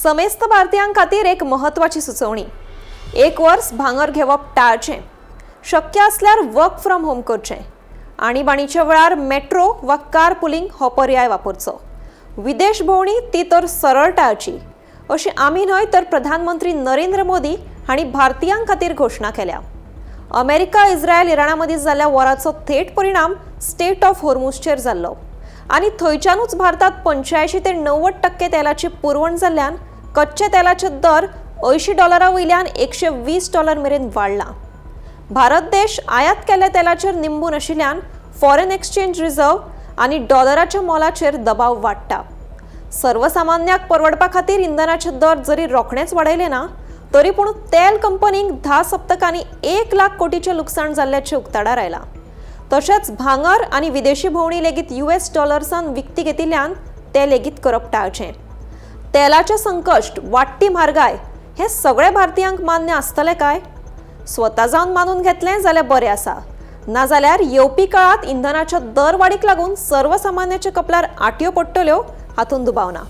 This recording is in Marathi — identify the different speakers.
Speaker 1: समेस्त भारतीयांक खातीर एक म्हत्वाची सुचोवणी। एक वर्स भांगर घेवप टाळचें, शक्य असल्यार वर्क फ्रॉम होम करचें, आणीबाणीच्या वेळार मेट्रो वा कार पुलिंग हो पर्याय वापरचो। विदेश भोंवडी ती तर सरळ टाळची, अशी आमी न्हय तर प्रधानमंत्री नरेंद्र मोदी हांणी भारतीयांक खातीर घोशणा केल्या। अमेरिका, इस्रायल, इराणा मदीं जाल्ल्या वॉराचो थेट परिणाम स्टेट ऑफ हॉर्मुझचेर जाल्लो आनी थंयच्यानूच भारतात 85 ते 90% तेलाची पुरवण जाल्ल्यान कच्चे तेलाचे दर $80 वयल्यान $120 मेरेन वाडला। भारत देश आयात केल्ल्या तेलाचेर निंबून आशिल्ल्यान फॉरेन एक्सचेंज रिझर्व आनी डॉलराच्या मोलाचेर दबाव वाडटा। सर्वसामान्याक परवडपा खातीर इंधनाचे दर जरी रोखडेच वाडयले ना, तरी पूण तेल कंपनीक 10 सप्तकांनी 1 लाख कोटीचे लुकसाण जाल्ल्याचे उक्ताडार आयला। तशेंच भांगर आनी विदेशी भोंवडी लेगीत US डॉलर्सान विकती घेतिल्ल्यान ते लेगीत करप टाळचें। तेलाचे संकश्ट, वाडटी म्हारगाय हे सगळे भारतीयांक मान्य आसतले काय? स्वता जावन मानून घेतलें जाल्यार बरें आसा, नाजाल्यार येवपी काळात इंधनाच्या दर वाडीक लागून सर्वसामान्याच्या कपलार आटयो पडटल्यो हातून दुबाव ना।